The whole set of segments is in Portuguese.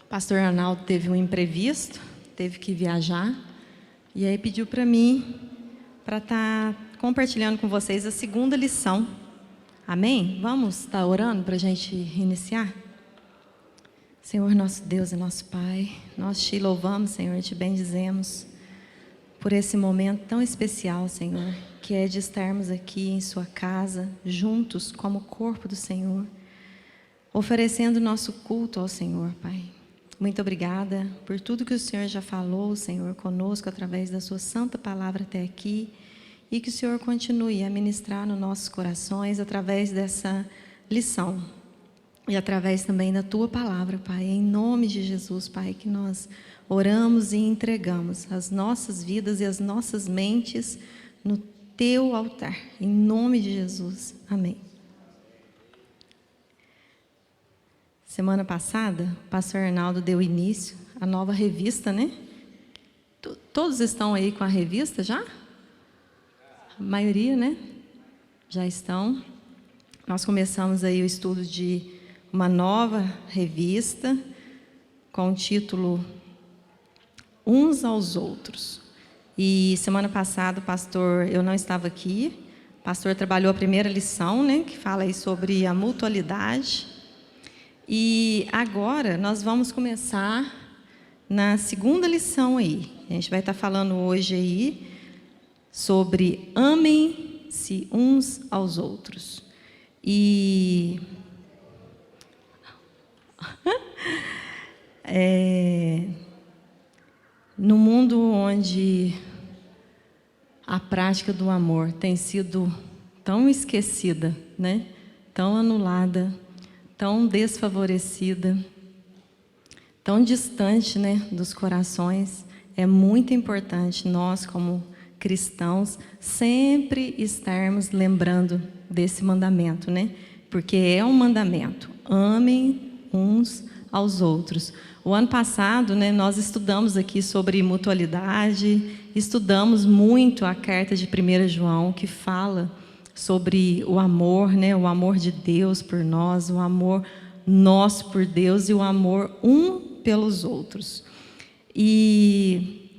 Pastor Arnaldo teve um imprevisto, teve que viajar, e aí pediu para mim para estar compartilhando com vocês a segunda lição. Amém? Vamos estar orando para a gente iniciar? Senhor, nosso Deus e nosso Pai, nós te louvamos, Senhor, te bendizemos por esse momento tão especial, Senhor, que é de estarmos aqui em sua casa, juntos como corpo do Senhor, oferecendo nosso culto ao Senhor, Pai. Muito obrigada por tudo que o Senhor já falou, Senhor, conosco através da sua santa palavra até aqui, e que o Senhor continue a ministrar nos nossos corações através dessa lição e através também da tua palavra, Pai. Em nome de Jesus, Pai, que nós oramos e entregamos as nossas vidas e as nossas mentes no teu altar. Em nome de Jesus. Amém. Semana passada, o pastor Arnaldo deu início à nova revista, né? Todos estão aí com a revista já? A maioria, né? Já estão. Nós começamos aí o estudo de uma nova revista com o título Uns aos Outros. E semana passada, eu não estava aqui, o pastor trabalhou a primeira lição, né? Que fala aí sobre a mutualidade. E agora nós vamos começar na segunda lição aí. A gente vai estar falando hoje aí sobre amem-se uns aos outros. E no mundo onde a prática do amor tem sido tão esquecida, né? Tão anulada, tão desfavorecida, tão distante, né, dos corações, é muito importante nós, como cristãos, sempre estarmos lembrando desse mandamento, né? Porque é um mandamento, amem uns aos outros. O ano passado, né, nós estudamos aqui sobre mutualidade, estudamos muito a carta de 1 João, que fala sobre o amor, né? O amor de Deus por nós, o amor nosso por Deus e o amor um pelos outros. E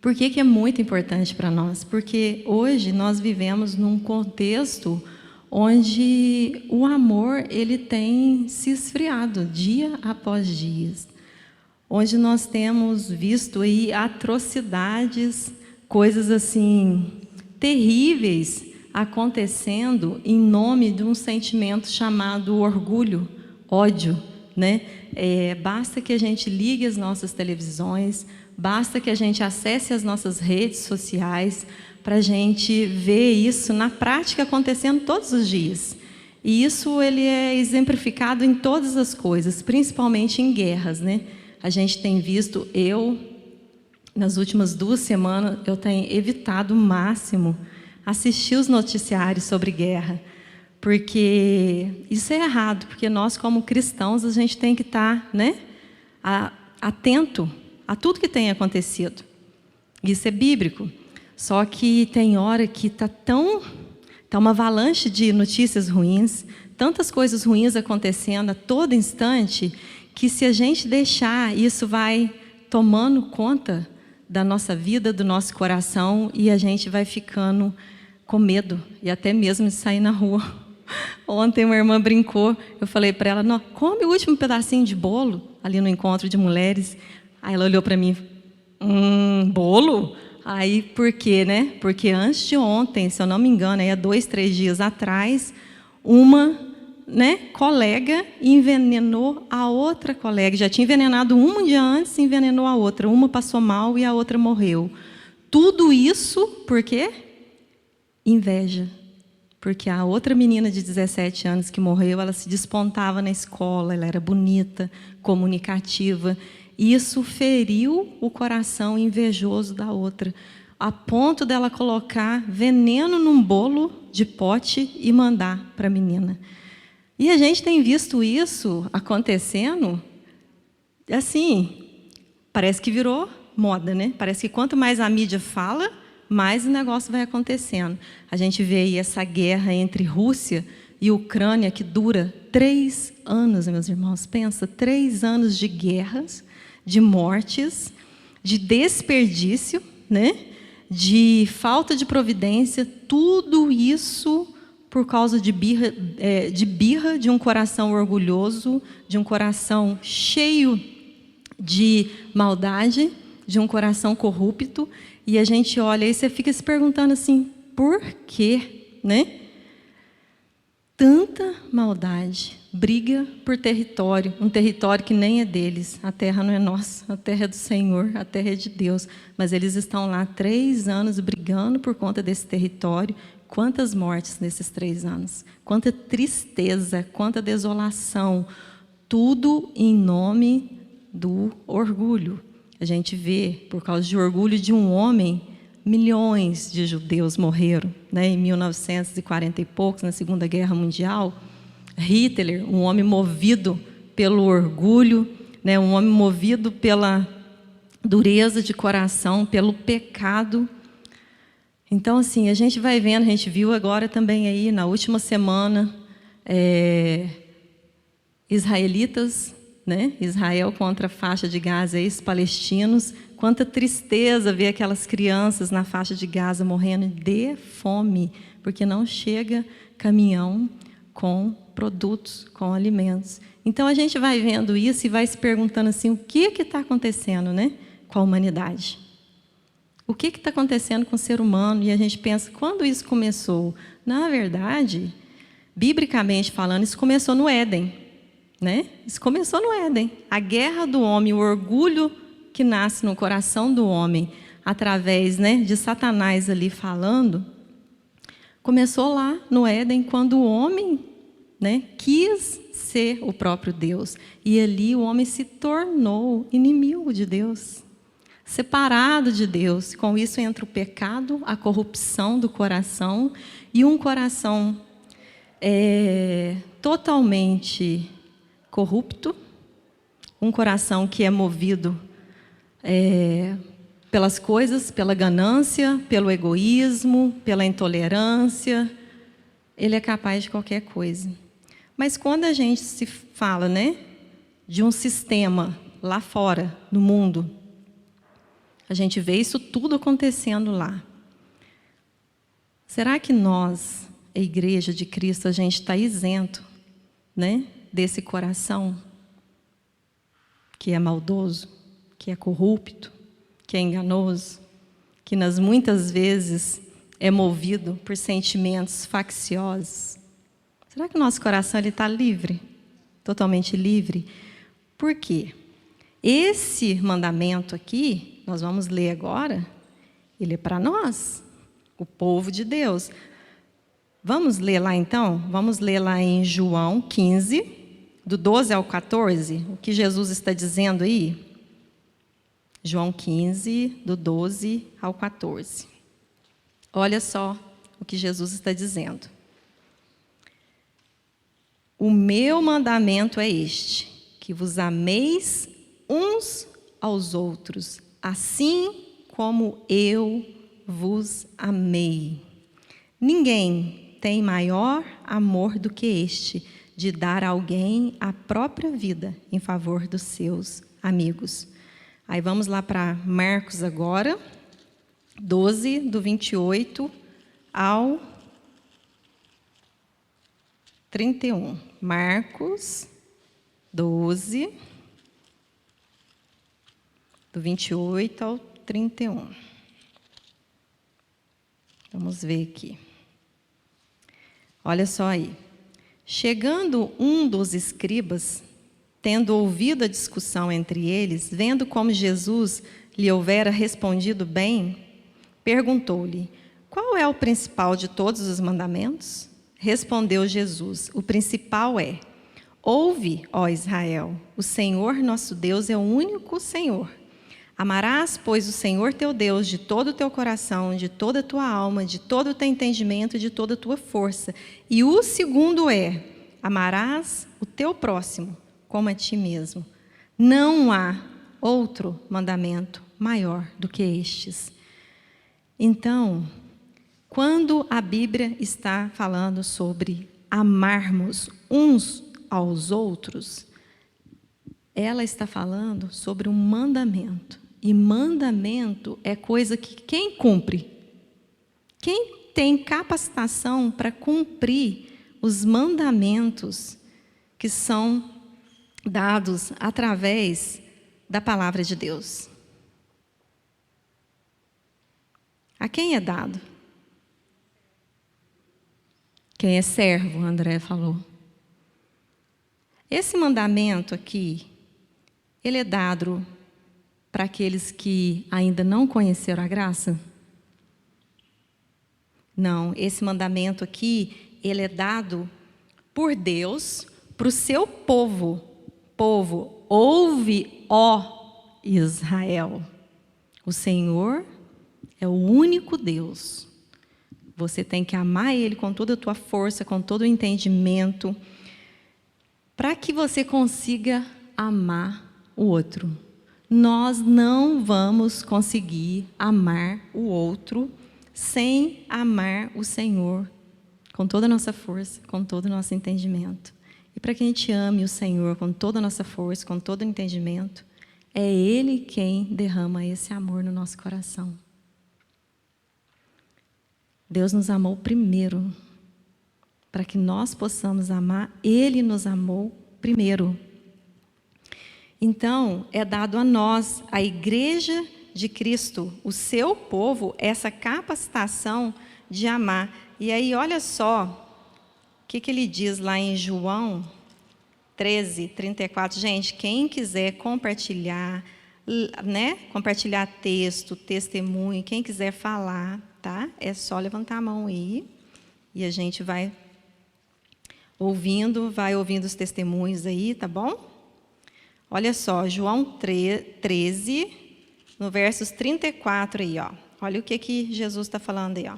por que é muito importante para nós? Porque hoje nós vivemos num contexto onde o amor ele tem se esfriado dia após dia, onde nós temos visto aí atrocidades, coisas assim terríveis acontecendo em nome de um sentimento chamado orgulho, ódio, né? Basta que a gente ligue as nossas televisões, basta que a gente acesse as nossas redes sociais para a gente ver isso na prática acontecendo todos os dias. E isso ele é exemplificado em todas as coisas, principalmente em guerras, né? A gente tem visto, nas últimas 2 semanas, eu tenho evitado o máximo assistir os noticiários sobre guerra, porque isso é errado, porque nós, como cristãos, a gente tem que estar, né, atento a tudo que tem acontecido. Isso é bíblico. Só que tem hora que tá uma avalanche de notícias ruins, tantas coisas ruins acontecendo a todo instante, que se a gente deixar, isso vai tomando conta da nossa vida, do nosso coração, e a gente vai ficando com medo, e até mesmo de sair na rua. Ontem uma irmã brincou, eu falei para ela, não, come o último pedacinho de bolo, ali no encontro de mulheres. Aí ela olhou para mim, bolo? Aí, por quê, né? Porque antes de ontem, se eu não me engano, aí há 2, 3 dias atrás, uma, né, colega envenenou a outra colega. Já tinha envenenado uma um dia antes, envenenou a outra. Uma passou mal e a outra morreu. Tudo isso por quê? Inveja. Porque a outra menina de 17 anos que morreu, ela se despontava na escola, ela era bonita, comunicativa. Isso feriu o coração invejoso da outra, a ponto dela colocar veneno num bolo de pote e mandar para a menina. E a gente tem visto isso acontecendo, assim, parece que virou moda, né? Parece que quanto mais a mídia fala, mais o negócio vai acontecendo. A gente vê aí essa guerra entre Rússia e Ucrânia, que dura 3 anos, meus irmãos. Pensa, 3 anos de guerras, de mortes, de desperdício, né? De falta de providência, tudo isso por causa de birra de um coração orgulhoso, de um coração cheio de maldade, de um coração corrupto. E a gente olha e você fica se perguntando assim, por quê, né? Tanta maldade, briga por território, um território que nem é deles. A terra não é nossa, a terra é do Senhor, a terra é de Deus. Mas eles estão lá 3 anos brigando por conta desse território. Quantas mortes nesses 3 anos, quanta tristeza, quanta desolação, tudo em nome do orgulho. A gente vê, por causa de orgulho de um homem, milhões de judeus morreram, né? Em 1940 e poucos, na Segunda Guerra Mundial. Hitler, um homem movido pelo orgulho, né? Um homem movido pela dureza de coração, pelo pecado. Então, assim, a gente vai vendo, a gente viu agora também aí, na última semana, israelitas, né? Israel contra a faixa de Gaza, ex-palestinos. Quanta tristeza ver aquelas crianças na faixa de Gaza morrendo de fome, porque não chega caminhão com produtos, com alimentos. Então, a gente vai vendo isso e vai se perguntando assim, o que está acontecendo, né, com a humanidade? O que está acontecendo com o ser humano? E a gente pensa, quando isso começou? Na verdade, biblicamente falando, isso começou no Éden, né? Isso começou no Éden. A guerra do homem, o orgulho que nasce no coração do homem, através, né, de Satanás ali falando, começou lá no Éden, quando o homem, né, quis ser o próprio Deus. E ali o homem se tornou inimigo de Deus, separado de Deus. Com isso entra o pecado, a corrupção do coração, e um coração totalmente corrupto, um coração que é movido pelas coisas, pela ganância, pelo egoísmo, pela intolerância. Ele é capaz de qualquer coisa. Mas quando a gente se fala, né, de um sistema lá fora, no mundo, a gente vê isso tudo acontecendo lá. Será que nós, a Igreja de Cristo, a gente está isento, né, desse coração que é maldoso, que é corrupto, que é enganoso, que muitas vezes é movido por sentimentos facciosos? Será que o nosso coração está livre, totalmente livre? Por quê? Esse mandamento aqui, nós vamos ler agora, ele é para nós, o povo de Deus. Vamos ler lá então? Vamos ler lá em João 15, do 12 ao 14, o que Jesus está dizendo aí? João 15, do 12 ao 14. Olha só o que Jesus está dizendo. O meu mandamento é este, que vos ameis uns aos outros, assim como eu vos amei. Ninguém tem maior amor do que este, de dar a alguém a própria vida em favor dos seus amigos. Aí vamos lá para Marcos agora, 12, do 28 ao 31. Marcos 12, do 28 ao 31. Vamos ver aqui. Olha só aí. Chegando um dos escribas, tendo ouvido a discussão entre eles, vendo como Jesus lhe houvera respondido bem, perguntou-lhe: qual é o principal de todos os mandamentos? Respondeu Jesus: o principal é: ouve, ó Israel, o Senhor nosso Deus é o único Senhor. Amarás, pois, o Senhor teu Deus de todo o teu coração, de toda a tua alma, de todo o teu entendimento e de toda a tua força. E o segundo é: amarás o teu próximo como a ti mesmo. Não há outro mandamento maior do que estes. Então, quando a Bíblia está falando sobre amarmos uns aos outros, ela está falando sobre um mandamento. E mandamento é coisa que quem cumpre? Quem tem capacitação para cumprir os mandamentos que são dados através da palavra de Deus? A quem é dado? Quem é servo, o André falou. Esse mandamento aqui, ele é dado para aqueles que ainda não conheceram a graça? Não, esse mandamento aqui, ele é dado por Deus para o seu povo. Povo, ouve, ó Israel. O Senhor é o único Deus. Você tem que amar Ele com toda a tua força, com todo o entendimento, para que você consiga amar o outro. Nós não vamos conseguir amar o outro sem amar o Senhor com toda a nossa força, com todo o nosso entendimento. E para que a gente ame o Senhor com toda a nossa força, com todo o entendimento, é Ele quem derrama esse amor no nosso coração. Deus nos amou primeiro. Para que nós possamos amar, Ele nos amou primeiro. Então, é dado a nós, a Igreja de Cristo, o seu povo, essa capacitação de amar. E aí, olha só, o que ele diz lá em João 13, 34. Gente, quem quiser compartilhar, né? Compartilhar texto, testemunho, quem quiser falar, tá? É só levantar a mão aí e a gente vai ouvindo os testemunhos aí, tá bom? Olha só, João 13, no versos 34 aí, ó. Olha o que Jesus está falando aí, ó.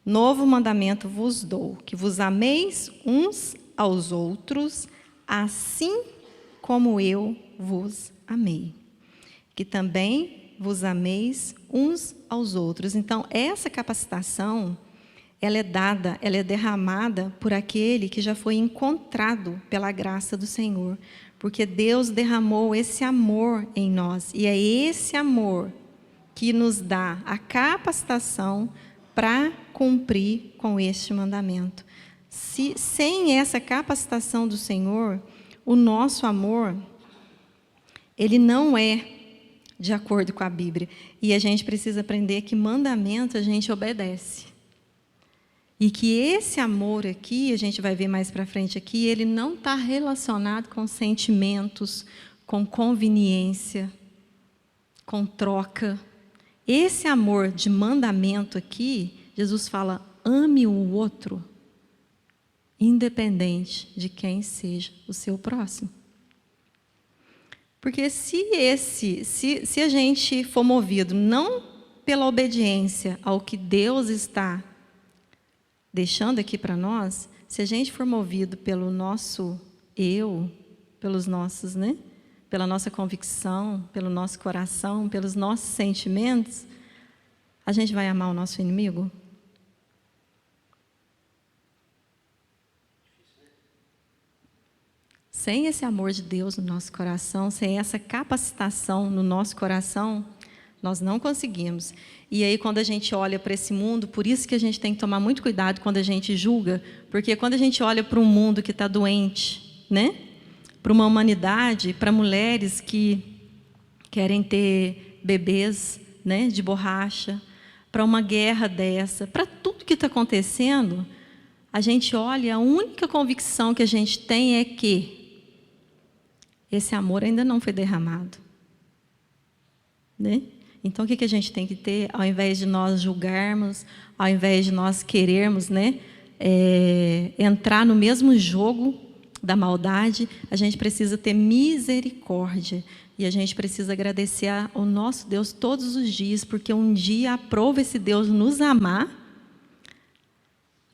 Novo mandamento vos dou, que vos ameis uns aos outros, assim como eu vos amei. Que também vos ameis uns aos outros. Então, essa capacitação, ela é dada, ela é derramada por aquele que já foi encontrado pela graça do Senhor. Porque Deus derramou esse amor em nós. E é esse amor que nos dá a capacitação para cumprir com este mandamento. Sem essa capacitação do Senhor, o nosso amor, ele não é de acordo com a Bíblia. E a gente precisa aprender que mandamento a gente obedece. E que esse amor aqui, a gente vai ver mais para frente aqui, ele não está relacionado com sentimentos, com conveniência, com troca. Esse amor de mandamento aqui, Jesus fala, ame o outro, independente de quem seja o seu próximo. Porque se a gente for movido não pela obediência ao que Deus está deixando aqui para nós, se a gente for movido pelo nosso eu, pelos nossos, né? Pela nossa convicção, pelo nosso coração, pelos nossos sentimentos, a gente vai amar o nosso inimigo? Sem esse amor de Deus no nosso coração, sem essa capacitação no nosso coração, nós não conseguimos. E aí, quando a gente olha para esse mundo, por isso que a gente tem que tomar muito cuidado quando a gente julga, porque quando a gente olha para um mundo que está doente, né? Para uma humanidade, para mulheres que querem ter bebês, né, de borracha, para uma guerra dessa, para tudo que está acontecendo, a gente olha, a única convicção que a gente tem é que esse amor ainda não foi derramado. Né? Então, o que a gente tem que ter? Ao invés de nós julgarmos, ao invés de nós querermos, né, entrar no mesmo jogo da maldade, a gente precisa ter misericórdia. E a gente precisa agradecer ao nosso Deus todos os dias, porque um dia aprova esse Deus nos amar,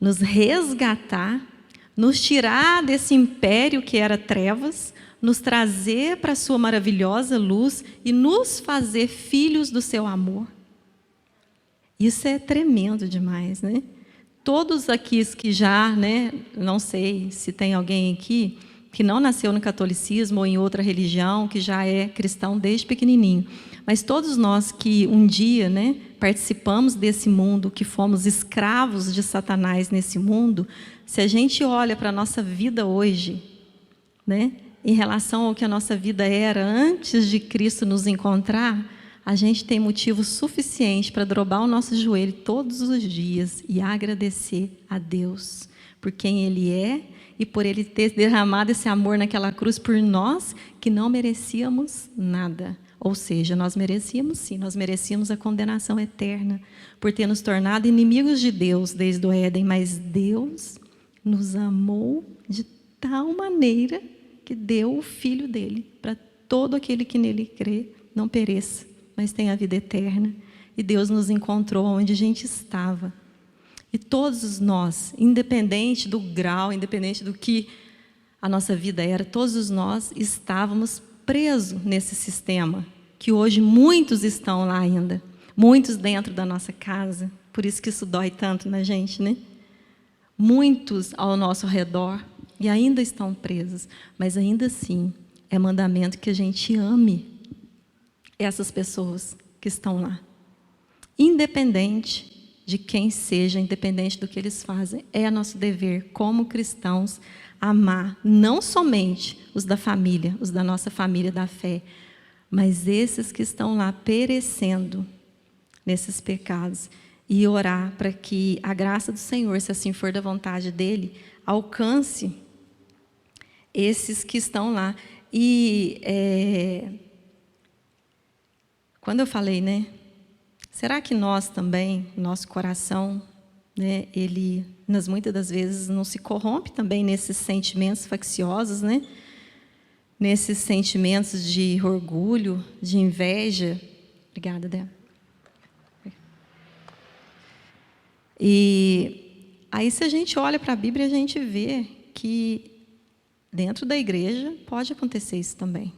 nos resgatar, nos tirar desse império que era trevas, nos trazer para a sua maravilhosa luz e nos fazer filhos do seu amor. Isso é tremendo demais, né? Todos aqui que já, né, não sei se tem alguém aqui que não nasceu no catolicismo ou em outra religião, que já é cristão desde pequenininho. Mas todos nós que um dia, né, participamos desse mundo, que fomos escravos de Satanás nesse mundo, se a gente olha para a nossa vida hoje, né, em relação ao que a nossa vida era antes de Cristo nos encontrar, a gente tem motivo suficiente para dobrar o nosso joelho todos os dias e agradecer a Deus por quem Ele é e por Ele ter derramado esse amor naquela cruz por nós que não merecíamos nada. Ou seja, nós merecíamos sim, nós merecíamos a condenação eterna por ter nos tornado inimigos de Deus desde o Éden, mas Deus nos amou de tal maneira que deu o Filho dele para todo aquele que nele crê não pereça, mas tenha a vida eterna. E Deus nos encontrou onde a gente estava. E todos nós, independente do grau, independente do que a nossa vida era, todos nós estávamos presos nesse sistema, que hoje muitos estão lá ainda, muitos dentro da nossa casa, por isso que isso dói tanto na gente, né? Muitos ao nosso redor e ainda estão presos, mas ainda assim é mandamento que a gente ame essas pessoas que estão lá, independente de quem seja, independente do que eles fazem. É nosso dever, como cristãos, amar não somente os da família, os da nossa família da fé, mas esses que estão lá perecendo nesses pecados, e orar para que a graça do Senhor, se assim for da vontade dEle, alcance esses que estão lá. E quando eu falei, né? Será que nós também, nosso coração, né, ele, muitas das vezes, não se corrompe também nesses sentimentos facciosos, né? Nesses sentimentos de orgulho, de inveja? Obrigada, Débora. E aí, se a gente olha para a Bíblia, a gente vê que dentro da igreja pode acontecer isso também.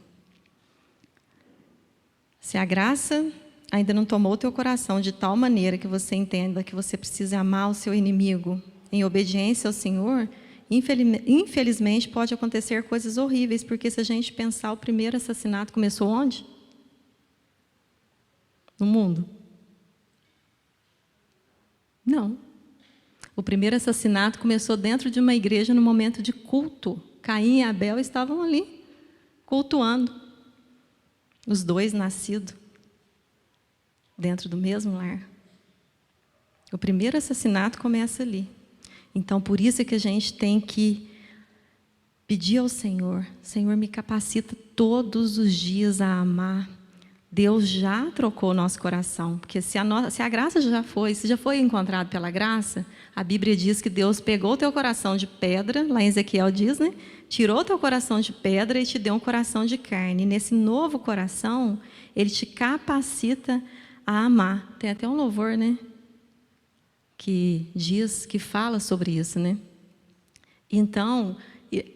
Se a graça ainda não tomou o teu coração de tal maneira que você entenda que você precisa amar o seu inimigo em obediência ao Senhor, infelizmente pode acontecer coisas horríveis, porque se a gente pensar, o primeiro assassinato começou onde? No mundo. Não. O primeiro assassinato começou dentro de uma igreja no momento de culto. Caim e Abel estavam ali, cultuando. Os dois nascidos dentro do mesmo lar. O primeiro assassinato começa ali. Então, por isso é que a gente tem que pedir ao Senhor: Senhor, me capacita todos os dias a amar. Deus já trocou o nosso coração, porque se a graça se já foi encontrado pela graça, a Bíblia diz que Deus pegou o teu coração de pedra, lá em Ezequiel diz, né? Tirou o teu coração de pedra e te deu um coração de carne. E nesse novo coração, Ele te capacita a amar. Tem até um louvor, né? Que diz, que fala sobre isso, né? Então,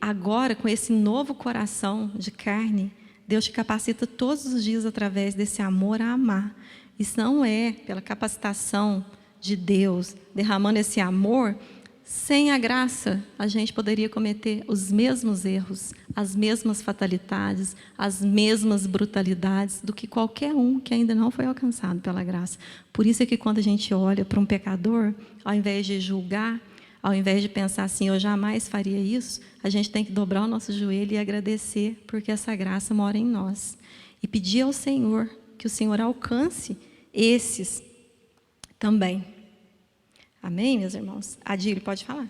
agora, com esse novo coração de carne, Deus te capacita todos os dias através desse amor a amar. Isso não é pela capacitação de Deus, derramando esse amor. Sem a graça, a gente poderia cometer os mesmos erros, as mesmas fatalidades, as mesmas brutalidades do que qualquer um que ainda não foi alcançado pela graça. Por isso é que quando a gente olha para um pecador, ao invés de julgar, ao invés de pensar assim, eu jamais faria isso, a gente tem que dobrar o nosso joelho e agradecer, porque essa graça mora em nós. E pedir ao Senhor, que o Senhor alcance esses também. Amém, meus irmãos? Adílio, pode falar.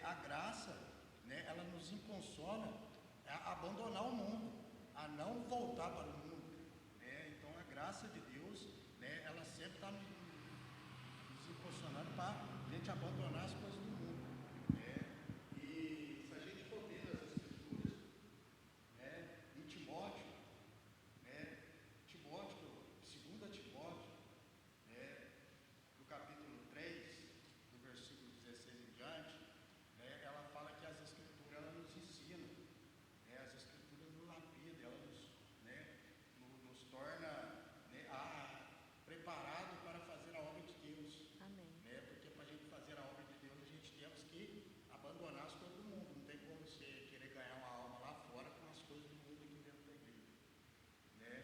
a graça, né, ela nos impulsiona a abandonar o mundo, a não voltar para o mundo, né? Então a graça de Deus, né, ela sempre está nos impulsionando para a gente abandonar as coisas do mundo, né? E se a gente for ver as escrituras, né, em Timóteo, né, Timóteo, 2 Timóteo, né, no capítulo 3, do versículo 16 em diante, né, ela fala que as escrituras ela nos ensinam, né, as escrituras nos lapidam, ela nos, né, nos torna, né, preparado para fazer a obra de Deus. Amém. Né, porque para a gente fazer a obra de Deus, a gente temos que abandonar as coisas do mundo. Não tem como você querer ganhar uma alma lá fora com as coisas do mundo aqui dentro da igreja. Né?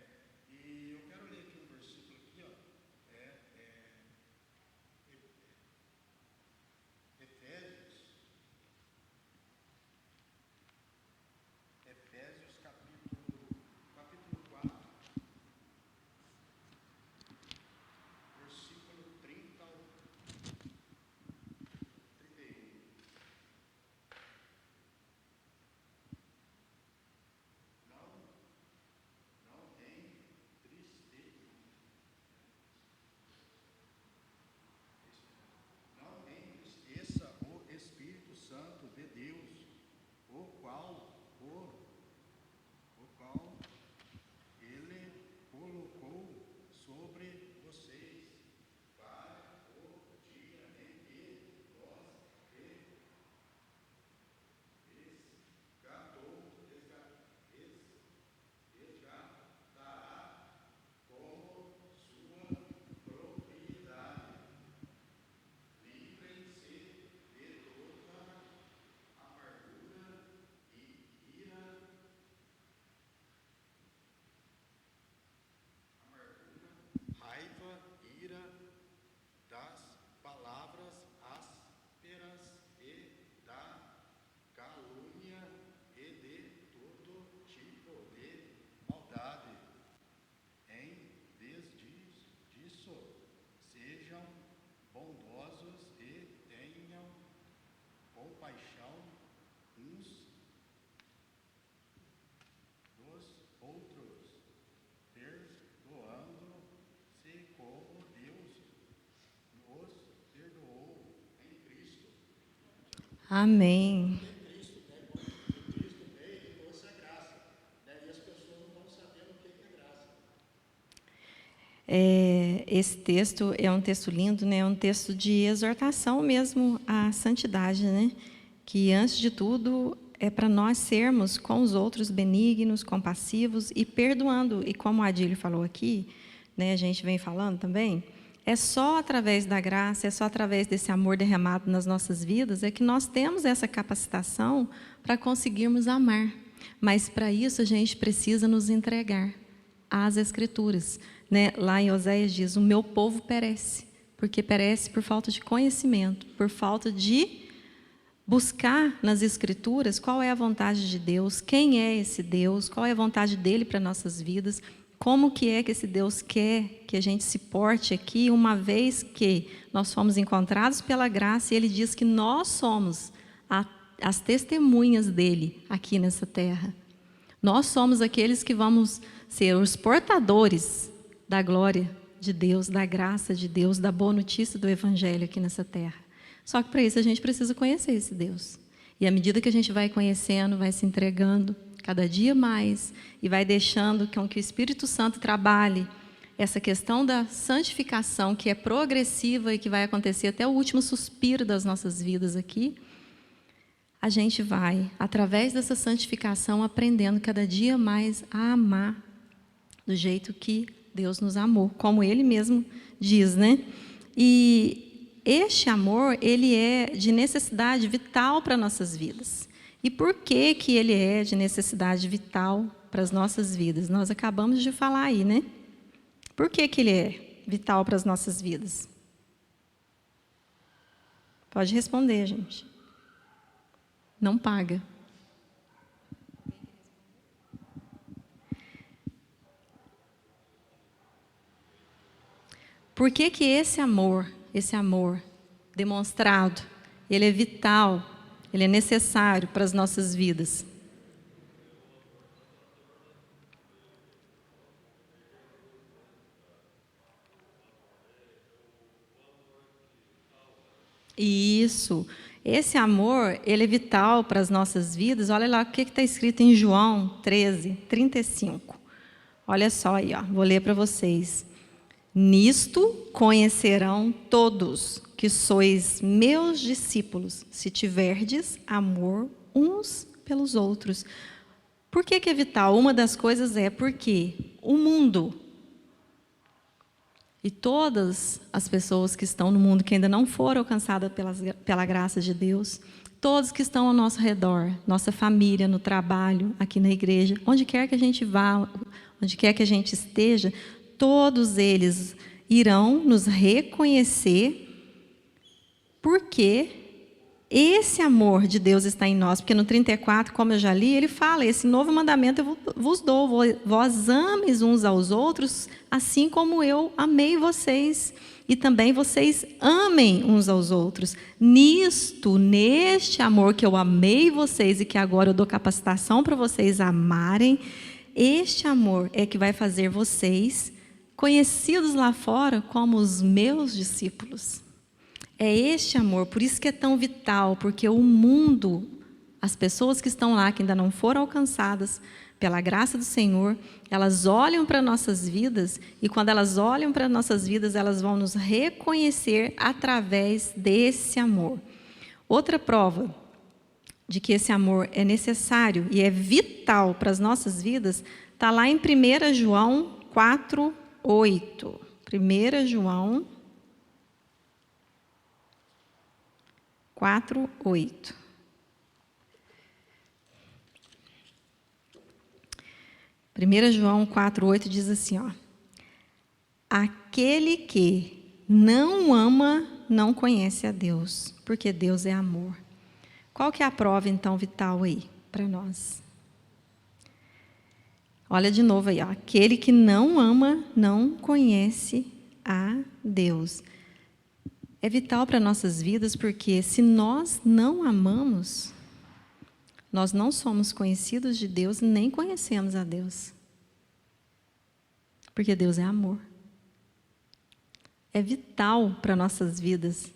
E eu quero ler aqui um versículo aqui, ó. Efésios capítulo 4, versículo 30 ao 31. Não tem tristeza. Não entristeça o Espírito Santo de Deus, o qual ele colocou sobre vocês para o dia em que vos resgatará como sua propriedade. Livrem-se de toda amargura e ira, raiva, ira, das palavras ásperas e da calúnia e de todo tipo de maldade. Em vez disso, sejam bondosos e tenham compaixão uns dos outros, perdoando-se como Deus nos perdoou em Cristo. Amém. Em Cristo, né? Quando Cristo veio, ele trouxe a graça, né? E as pessoas não estão sabendo o que é graça. Esse texto é um texto lindo, né? É um texto de exortação mesmo à santidade, né? Que, antes de tudo, é para nós sermos com os outros benignos, compassivos e perdoando. E como a Adílio falou aqui, né, a gente vem falando também, é só através da graça, é só através desse amor derramado nas nossas vidas, é que nós temos essa capacitação para conseguirmos amar. Mas, para isso, a gente precisa nos entregar às Escrituras. Né? Lá em Oséias diz, o meu povo perece, porque perece por falta de conhecimento, por falta de buscar nas Escrituras qual é a vontade de Deus, quem é esse Deus, qual é a vontade dele para nossas vidas, como que é que esse Deus quer que a gente se porte aqui, uma vez que nós fomos encontrados pela graça, e ele diz que nós somos as testemunhas dele aqui nessa terra. Nós somos aqueles que vamos ser os portadores da glória de Deus, da graça de Deus, da boa notícia do Evangelho aqui nessa terra. Só que para isso a gente precisa conhecer esse Deus. E à medida que a gente vai conhecendo, vai se entregando cada dia mais e vai deixando com que o Espírito Santo trabalhe essa questão da santificação, que é progressiva e que vai acontecer até o último suspiro das nossas vidas aqui, a gente vai, através dessa santificação, aprendendo cada dia mais a amar do jeito que Deus nos amou, como Ele mesmo diz, né? E este amor, ele é de necessidade vital para nossas vidas. E por que que ele é de necessidade vital para as nossas vidas? Nós acabamos de falar aí, né? Por que que ele é vital para as nossas vidas? Pode responder, gente. Não paga. Por que que esse amor demonstrado, ele é vital, ele é necessário para as nossas vidas. Isso. Esse amor, ele é vital para as nossas vidas. Olha lá o que está escrito em João 13, 35. Olha só aí, ó, vou ler para vocês. Nisto conhecerão todos que sois meus discípulos, se tiverdes amor uns pelos outros. Por que é vital? Uma das coisas é porque o mundo e todas as pessoas que estão no mundo, que ainda não foram alcançadas pela graça de Deus, todos que estão ao nosso redor, nossa família, no trabalho, aqui na igreja, onde quer que a gente vá, onde quer que a gente esteja, todos eles irão nos reconhecer porque esse amor de Deus está em nós. Porque no 34, como eu já li, ele fala, esse novo mandamento eu vos dou, vós ames uns aos outros, assim como eu amei vocês, e também vocês amem uns aos outros. Neste amor que eu amei vocês e que agora eu dou capacitação para vocês amarem, este amor é que vai fazer vocês conhecidos lá fora como os meus discípulos. É este amor, por isso que é tão vital, porque o mundo, as pessoas que estão lá, que ainda não foram alcançadas pela graça do Senhor, elas olham para nossas vidas, e quando elas olham para nossas vidas, elas vão nos reconhecer através desse amor. Outra prova de que esse amor é necessário e é vital para as nossas vidas, está lá em 1 João 4, 8. 1 João 4, 8. João 4, 8 diz assim, ó: aquele que não ama não conhece a Deus, porque Deus é amor. Qual que é a prova, então, vital aí para nós? Olha de novo aí, ó. Aquele que não ama não conhece a Deus. É vital para nossas vidas, porque se nós não amamos, nós não somos conhecidos de Deus, nem conhecemos a Deus. Porque Deus é amor. É vital para nossas vidas,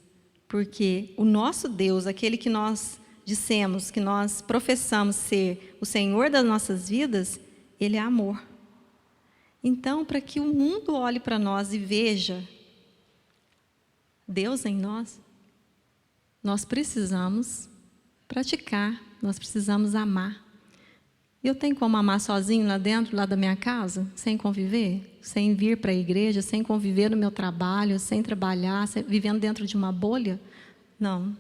porque o nosso Deus, aquele que nós dissemos, que nós professamos ser o Senhor das nossas vidas, Ele é amor. Então, para que o mundo olhe para nós e veja Deus em nós, nós precisamos praticar, nós precisamos amar. Eu tenho como amar sozinho lá dentro, lá da minha casa, sem conviver? Sem vir para a igreja, sem conviver no meu trabalho, sem trabalhar, vivendo dentro de uma bolha? Não.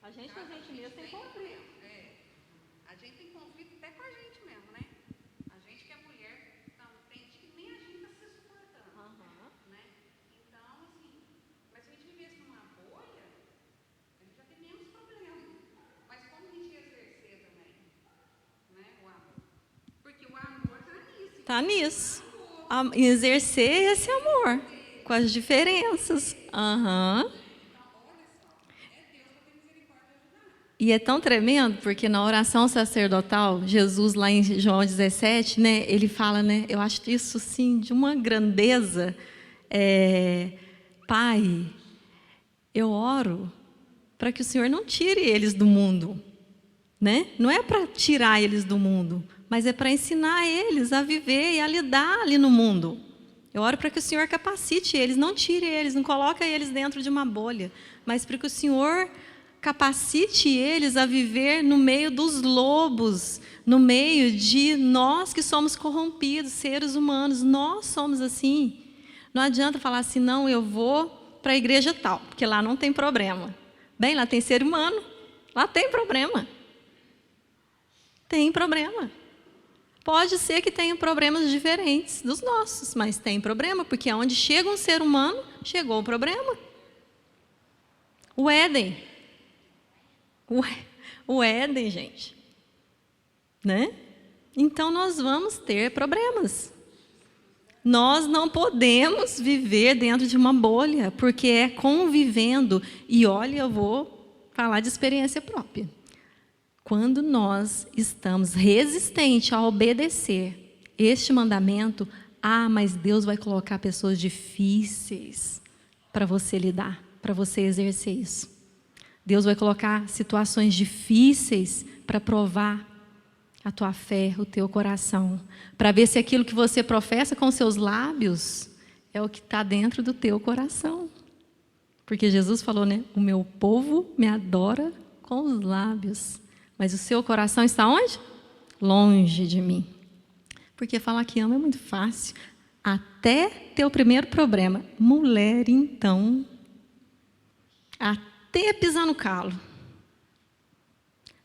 A gente mesmo tem conflito. A gente tem conflito até com a gente mesmo, né? A gente que é mulher, então, tem que nem a gente está se suportando, né? Então, assim, mas se a gente vivesse numa bolha, a gente já tem menos problema. Mas como a gente exercer também, né, o amor? Porque o amor está nisso. Está nisso. Exercer esse amor. Com as diferenças. Aham. E é tão tremendo, porque na oração sacerdotal, Jesus, lá em João 17, né, ele fala, né, eu acho isso, sim, de uma grandeza. Pai, eu oro para que o Senhor não tire eles do mundo. Né? Não é para tirar eles do mundo, mas é para ensinar eles a viver e a lidar ali no mundo. Eu oro para que o Senhor capacite eles, não tire eles, não coloque eles dentro de uma bolha, mas para que o Senhor capacite eles a viver no meio dos lobos, no meio de nós que somos corrompidos, seres humanos, nós somos assim. Não adianta falar assim, não, eu vou para a igreja tal, porque lá não tem problema. Bem, lá tem ser humano, lá tem problema. Tem problema. Pode ser que tenham problemas diferentes dos nossos, mas tem problema, porque onde chega um ser humano, chegou o problema. O Éden. O Éden, gente. Né? Então, nós vamos ter problemas. Nós não podemos viver dentro de uma bolha, porque é convivendo. E olha, eu vou falar de experiência própria. Quando nós estamos resistentes a obedecer este mandamento, mas Deus vai colocar pessoas difíceis para você lidar, para você exercer isso. Deus vai colocar situações difíceis para provar a tua fé, o teu coração, para ver se aquilo que você professa com seus lábios é o que está dentro do teu coração. Porque Jesus falou, né? O meu povo me adora com os lábios, mas o seu coração está onde? Longe de mim. Porque falar que ama é muito fácil. Até ter o primeiro problema. Mulher, então, até pisar no calo.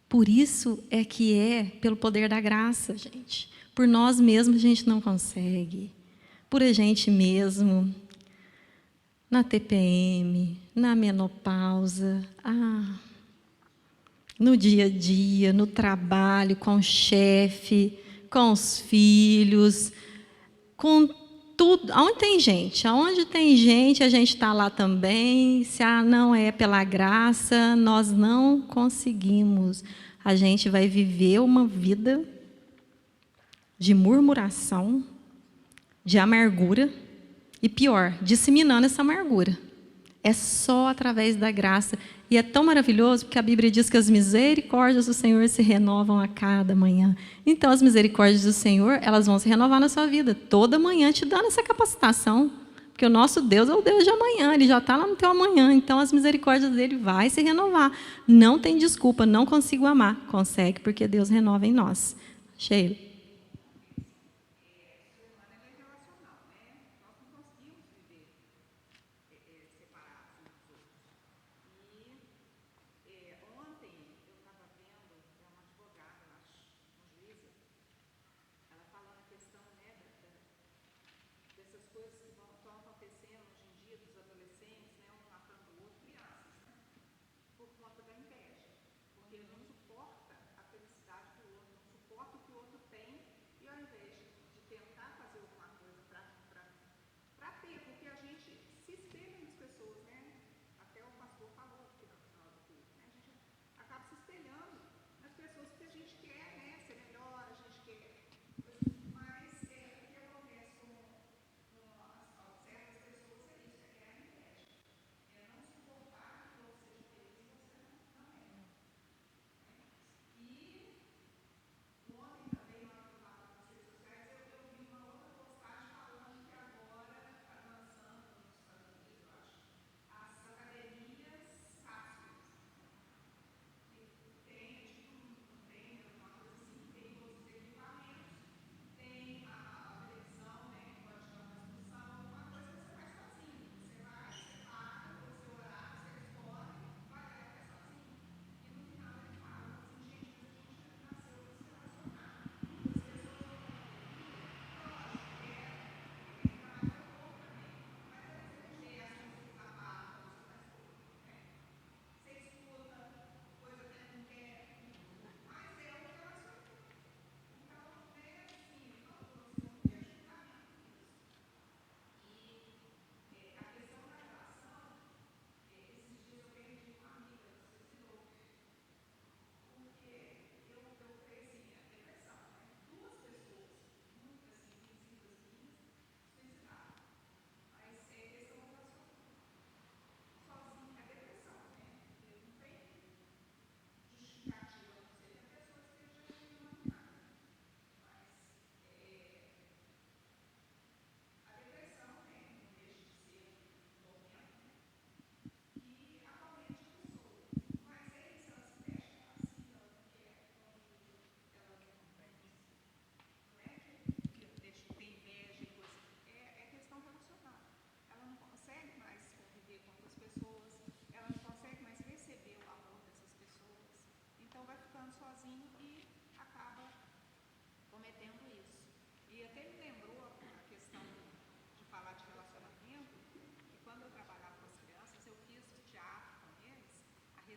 Por isso é que pelo poder da graça, gente. Por nós mesmos a gente não consegue. Por a gente mesmo, na TPM, na menopausa, no dia a dia, no trabalho, com o chefe, com os filhos, com tudo. Aonde tem gente, a gente está lá também. Se não é pela graça, nós não conseguimos. A gente vai viver uma vida de murmuração, de amargura e, pior, disseminando essa amargura. É só através da graça. E é tão maravilhoso, porque a Bíblia diz que as misericórdias do Senhor se renovam a cada manhã. Então, as misericórdias do Senhor, elas vão se renovar na sua vida, toda manhã, te dando essa capacitação. Porque o nosso Deus é o Deus de amanhã, Ele já está lá no teu amanhã. Então, as misericórdias dEle vai se renovar. Não tem desculpa, não consigo amar. Consegue, porque Deus renova em nós. Sheila.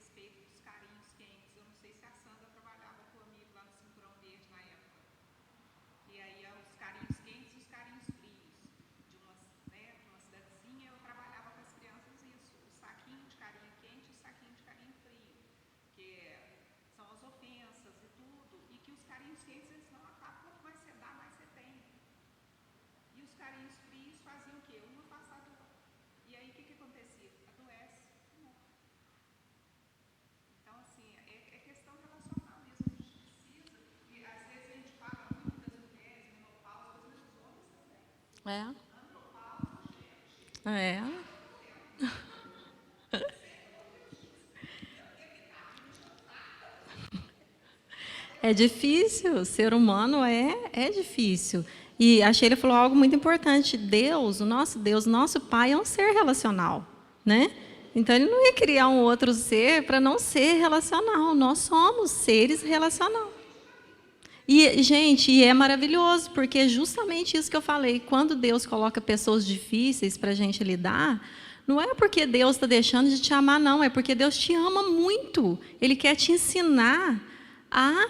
respeito dos carinhos quentes. Eu não sei se a Sandra trabalhava comigo lá no Cinturão Verde na época. E aí os carinhos quentes e os carinhos frios. De uma cidadezinha, eu trabalhava com as crianças isso. O saquinho de carinho quente e o saquinho de carinho frio. Que são as ofensas e tudo. E que os carinhos quentes, eles não acabam, quanto mais você dá, mais você tem. E os carinhos frios faziam o quê? Um afastado do outro. E aí o que acontecia? Adoece. Então, assim, é questão relacional mesmo. A gente precisa, e às vezes a gente fala muito das mulheres, menopausa, mas os homens também. É. É difícil, o ser humano é difícil. E a Sheila falou algo muito importante. Deus, nosso Pai, é um ser relacional, né? Então, Ele não ia criar um outro ser para não ser relacional. Nós somos seres relacionais. E, gente, é maravilhoso, porque é justamente isso que eu falei. Quando Deus coloca pessoas difíceis para a gente lidar, não é porque Deus está deixando de te amar, não. É porque Deus te ama muito. Ele quer te ensinar a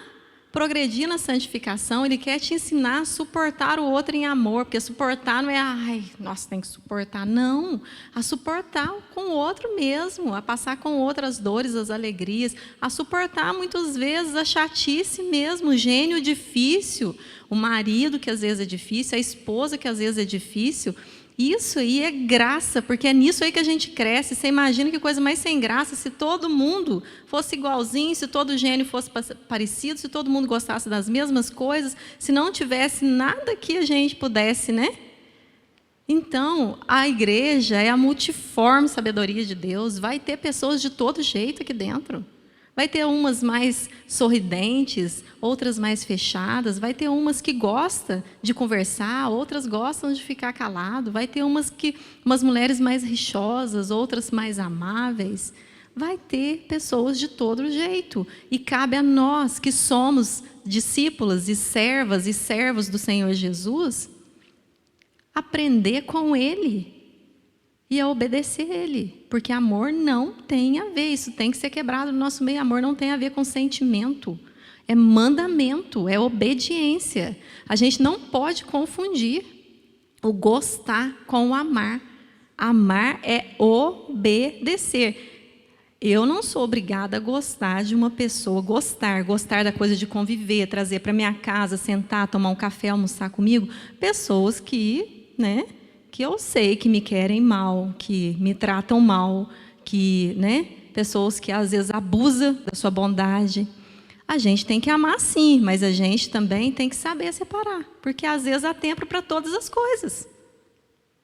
progredir na santificação. Ele quer te ensinar a suportar o outro em amor. Porque suportar não é, ai, nossa, tem que suportar. Não, a suportar com o outro mesmo, a passar com outras dores, as alegrias, a suportar muitas vezes a chatice mesmo, o gênio difícil, o marido que às vezes é difícil, a esposa que às vezes é difícil. Isso aí é graça, porque é nisso aí que a gente cresce. Você imagina que coisa mais sem graça, se todo mundo fosse igualzinho, se todo gênio fosse parecido, se todo mundo gostasse das mesmas coisas, se não tivesse nada que a gente pudesse, né? Então, a igreja é a multiforme sabedoria de Deus. Vai ter pessoas de todo jeito aqui dentro. Vai ter umas mais sorridentes, outras mais fechadas. Vai ter umas que gostam de conversar, outras gostam de ficar calado. Vai ter umas mulheres mais rixosas, outras mais amáveis. Vai ter pessoas de todo jeito. E cabe a nós, que somos discípulas e servas e servos do Senhor Jesus, aprender com Ele e a obedecer Ele, porque amor não tem a ver, isso tem que ser quebrado no nosso meio. Amor não tem a ver com sentimento, é mandamento, é obediência. A gente não pode confundir o gostar com o amar. Amar é obedecer. Eu não sou obrigada a gostar de uma pessoa, gostar da coisa de conviver, trazer para minha casa, sentar, tomar um café, almoçar comigo, pessoas que, né, que eu sei que me querem mal, que me tratam mal, que, né, pessoas que às vezes abusam da sua bondade. A gente tem que amar sim, mas a gente também tem que saber separar, porque às vezes há tempo para todas as coisas.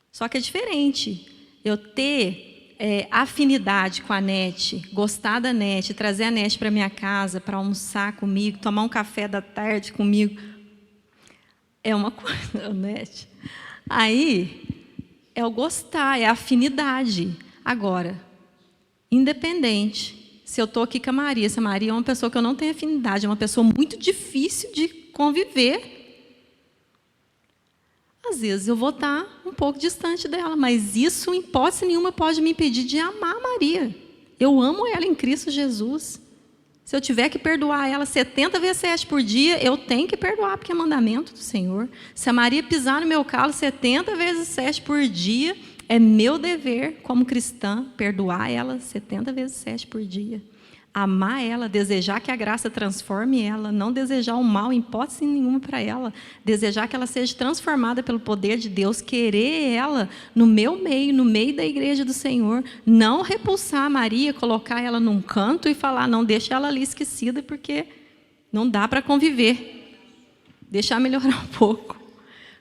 Só que é diferente eu ter afinidade com a NET, gostar da NET, trazer a NET para minha casa, para almoçar comigo, tomar um café da tarde comigo. É uma coisa, NET. Aí é o gostar, é a afinidade. Agora, independente, se eu estou aqui com a Maria, se a Maria é uma pessoa que eu não tenho afinidade, é uma pessoa muito difícil de conviver, às vezes eu vou estar um pouco distante dela, mas isso, em hipótese nenhuma, pode me impedir de amar a Maria. Eu amo ela em Cristo Jesus. Se eu tiver que perdoar ela 70 vezes 7 por dia, eu tenho que perdoar, porque é mandamento do Senhor. Se a Maria pisar no meu calo 70 vezes 7 por dia, é meu dever, como cristã, perdoar ela 70 vezes 7 por dia. Amar ela, desejar que a graça transforme ela, não desejar o mal em hipótese nenhuma para ela, desejar que ela seja transformada pelo poder de Deus, querer ela no meu meio, no meio da igreja do Senhor, não repulsar a Maria, colocar ela num canto e falar, não, deixa ela ali esquecida, porque não dá para conviver, deixar melhorar um pouco,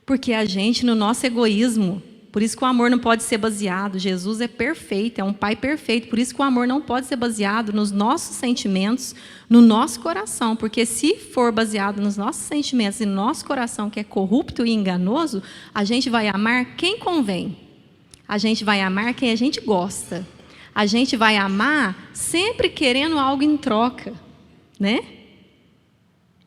porque a gente, no nosso egoísmo, por isso que o amor não pode ser baseado, Jesus é perfeito, é um pai perfeito, por isso que o amor não pode ser baseado nos nossos sentimentos, no nosso coração, porque se for baseado nos nossos sentimentos e no nosso coração, que é corrupto e enganoso, a gente vai amar quem convém, a gente vai amar quem a gente gosta, a gente vai amar sempre querendo algo em troca, né?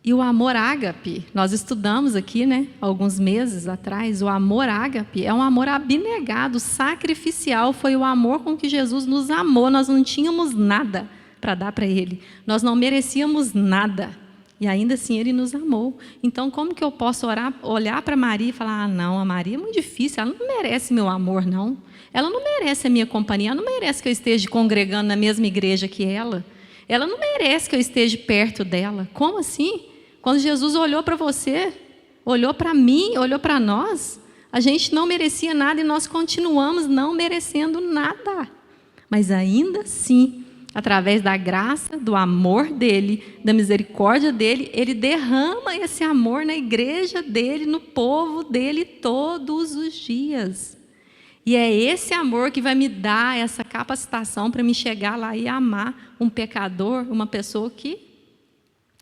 E o amor ágape, nós estudamos aqui, né, alguns meses atrás, o amor ágape é um amor abnegado, sacrificial, foi o amor com que Jesus nos amou, nós não tínhamos nada, para dar para Ele. Nós não merecíamos nada. E ainda assim Ele nos amou. Então, como que eu posso olhar para Maria e falar, não, a Maria é muito difícil, ela não merece meu amor, não. Ela não merece a minha companhia, ela não merece que eu esteja congregando na mesma igreja que ela. Ela não merece que eu esteja perto dela. Como assim? Quando Jesus olhou para você, olhou para mim, olhou para nós, a gente não merecia nada e nós continuamos não merecendo nada. Mas ainda assim, através da graça, do amor dele, da misericórdia dele, ele derrama esse amor na igreja dele, no povo dele todos os dias. E é esse amor que vai me dar essa capacitação para me chegar lá e amar um pecador, uma pessoa que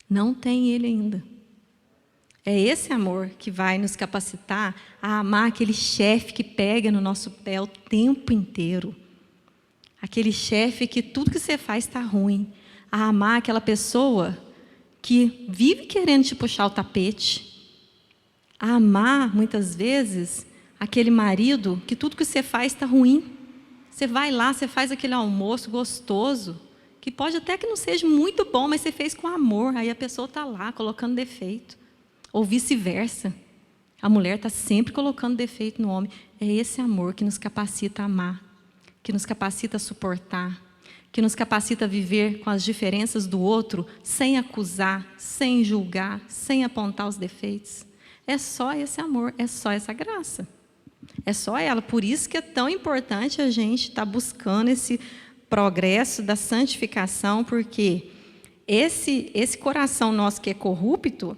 não tem ele ainda. É esse amor que vai nos capacitar a amar aquele chefe que pega no nosso pé o tempo inteiro. Aquele chefe que tudo que você faz está ruim. A amar aquela pessoa que vive querendo te puxar o tapete. A amar, muitas vezes, aquele marido que tudo que você faz está ruim. Você vai lá, você faz aquele almoço gostoso, que pode até que não seja muito bom, mas você fez com amor. Aí a pessoa está lá colocando defeito. Ou vice-versa. A mulher está sempre colocando defeito no homem. É esse amor que nos capacita a amar, que nos capacita a suportar, que nos capacita a viver com as diferenças do outro, sem acusar, sem julgar, sem apontar os defeitos. É só esse amor, é só essa graça. É só ela. Por isso que é tão importante a gente estar buscando esse progresso da santificação, porque esse coração nosso que é corrupto,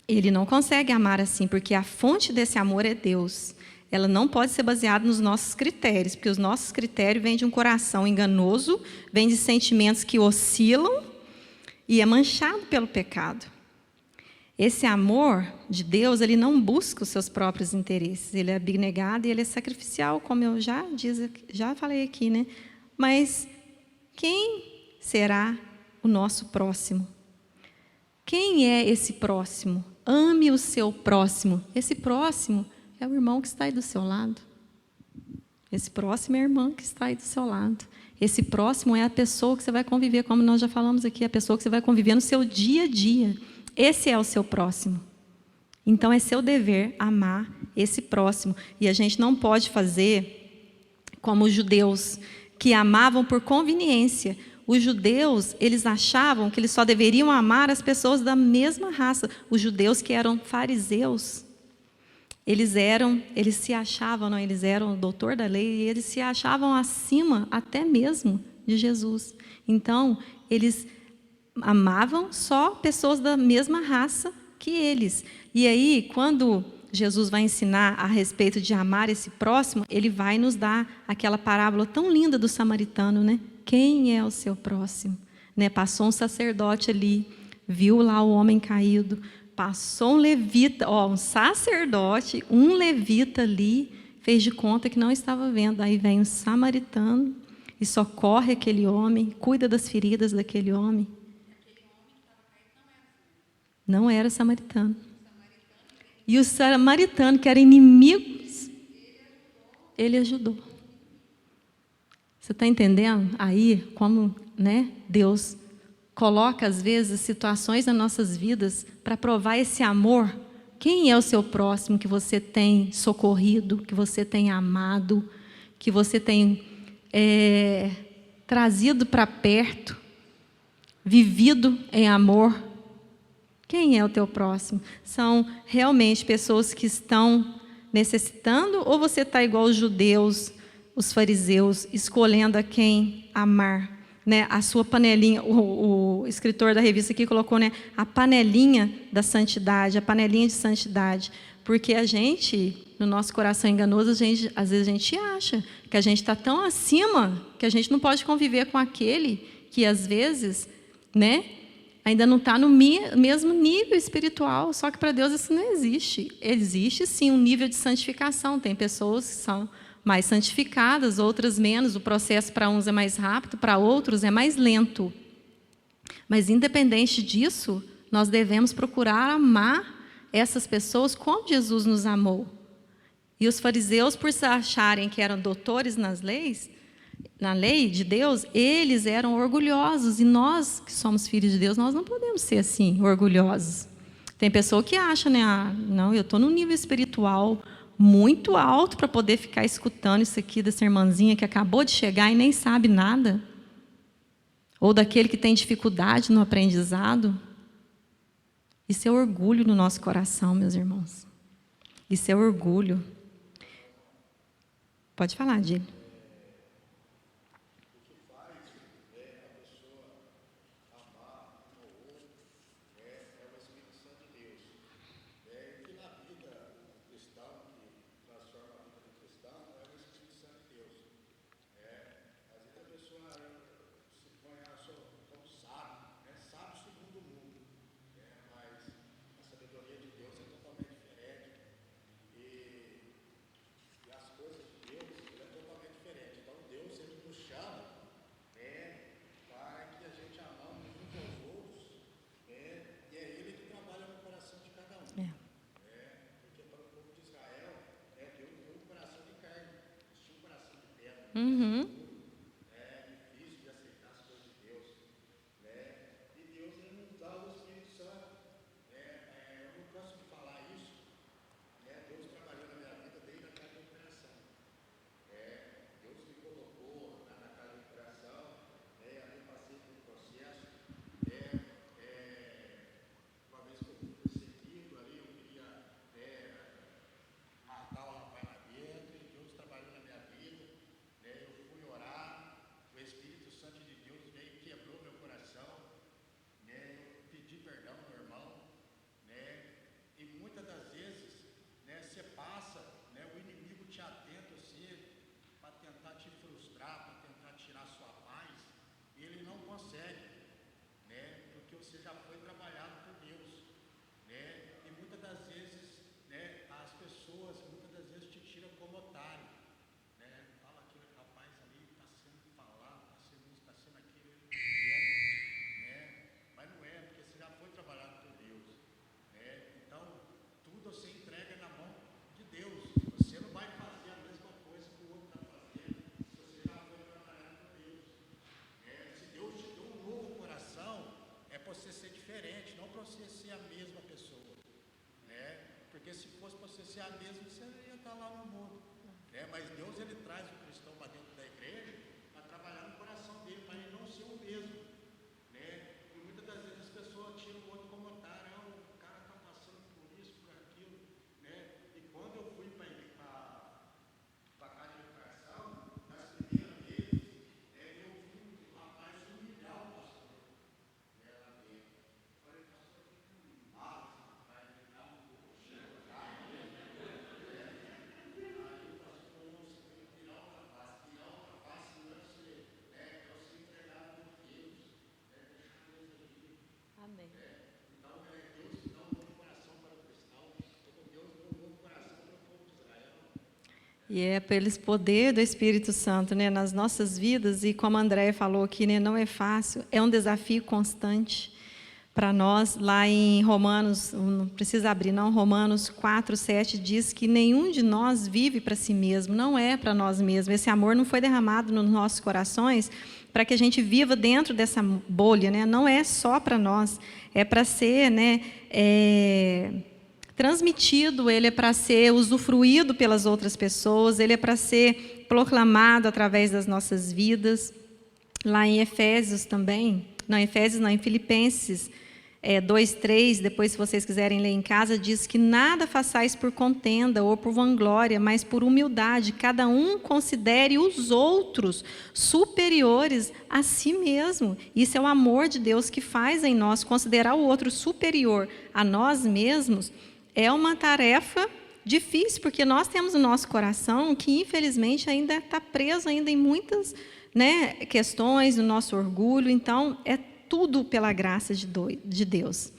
ele não consegue amar assim, porque a fonte desse amor é Deus. Ela não pode ser baseada nos nossos critérios, porque os nossos critérios vêm de um coração enganoso, vêm de sentimentos que oscilam e é manchado pelo pecado. Esse amor de Deus, ele não busca os seus próprios interesses, ele é abnegado e ele é sacrificial, como eu já falei aqui, né? Mas quem será o nosso próximo? Quem é esse próximo? Ame o seu próximo. Esse próximo é o irmão que está aí do seu lado. Esse próximo é a irmã que está aí do seu lado. Esse próximo é a pessoa que você vai conviver, como nós já falamos aqui, a pessoa que você vai conviver no seu dia a dia. Esse é o seu próximo. Então, é seu dever amar esse próximo. E a gente não pode fazer como os judeus, que amavam por conveniência. Os judeus, eles achavam que eles só deveriam amar as pessoas da mesma raça. Os judeus que eram fariseus, eles se achavam, não, eles eram o doutor da lei, e eles se achavam acima até mesmo de Jesus. Então, eles amavam só pessoas da mesma raça que eles. E aí, quando Jesus vai ensinar a respeito de amar esse próximo, ele vai nos dar aquela parábola tão linda do samaritano, né? Quem é o seu próximo? Né? Passou um sacerdote ali, viu lá o homem caído, passou um levita, um sacerdote, um levita ali, fez de conta que não estava vendo. Aí vem um samaritano e socorre aquele homem, cuida das feridas daquele homem. Não era samaritano. E o samaritano, que era inimigo, ele ajudou. Você está entendendo aí como, né, Deus coloca, às vezes, situações nas nossas vidas para provar esse amor? Quem é o seu próximo que você tem socorrido, que você tem amado, que você tem trazido para perto, vivido em amor? Quem é o teu próximo? São realmente pessoas que estão necessitando, ou você está igual os judeus, os fariseus, escolhendo a quem amar, né? A sua panelinha, o escritor da revista aqui colocou, né, a panelinha da santidade, a panelinha de santidade, porque a gente, no nosso coração enganoso, às vezes a gente acha que a gente está tão acima que a gente não pode conviver com aquele que às vezes, né, ainda não está no mesmo nível espiritual. Só que para Deus isso não existe. Existe sim um nível de santificação. Tem pessoas que são mais santificadas, outras menos. O processo para uns é mais rápido, para outros é mais lento. Mas, independente disso, nós devemos procurar amar essas pessoas como Jesus nos amou. E os fariseus, por se acharem que eram doutores nas leis, na lei de Deus, eles eram orgulhosos. E nós, que somos filhos de Deus, nós não podemos ser assim, orgulhosos. Tem pessoa que acha, né? Não, eu estou num nível espiritual muito alto para poder ficar escutando isso aqui dessa irmãzinha que acabou de chegar e nem sabe nada. Ou daquele que tem dificuldade no aprendizado. Isso é orgulho no nosso coração, meus irmãos. Isso é orgulho. Pode falar, Dile. Uhum. Mas Deus, ele traz o cristão para dentro da igreja para trabalhar no coração dele, para ele não ser o mesmo, né? E muitas das vezes as pessoas tiram o outro como otário, o cara está passando por isso, por aquilo, né? E quando eu fui para a casa de educação, nas primeiras vezes, eu vi o rapaz humilhar o pastor, né, lá dentro. Eu falei, pastor, que mal, rapaz, ele dá um pouco de Amém. Então, Deus que dá um novo coração para o cristão, como Deus deu um novo coração para o povo de Israel. E é pelo poder do Espírito Santo, né, nas nossas vidas, e como a Andréia falou aqui, né, não é fácil, é um desafio constante para nós. Lá em Romanos, não precisa abrir não, Romanos 4:7 diz que nenhum de nós vive para si mesmo, não é para nós mesmos. Esse amor não foi derramado nos nossos corações para que a gente viva dentro dessa bolha, né? Não é só para nós, é para ser, né, transmitido, ele é para ser usufruído pelas outras pessoas, ele é para ser proclamado através das nossas vidas. Lá em Efésios também, não, Efésios não, em Filipenses 2:3, depois se vocês quiserem ler em casa, diz que nada façais por contenda ou por vanglória, mas por humildade, cada um considere os outros superiores a si mesmo. Isso é o amor de Deus que faz em nós. Considerar o outro superior a nós mesmos é uma tarefa difícil, porque nós temos o nosso coração que infelizmente ainda está preso ainda em muitas, né, questões do nosso orgulho. Então é tudo pela graça de Deus.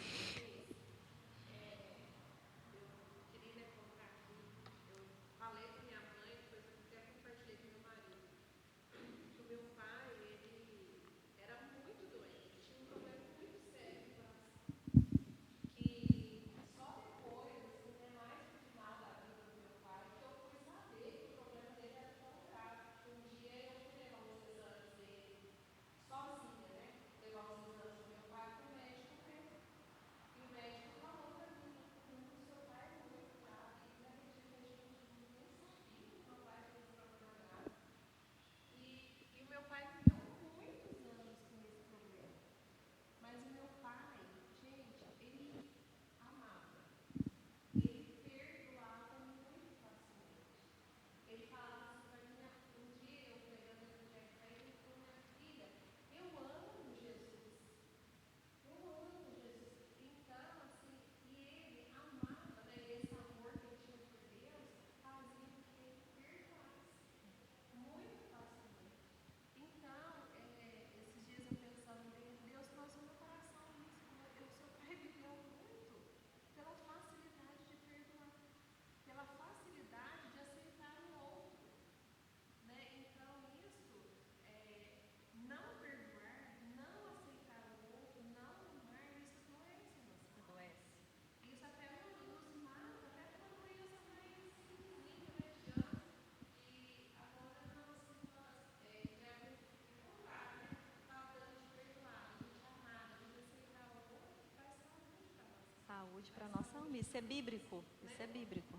saúde para a nossa alma. Isso é bíblico. Isso é bíblico.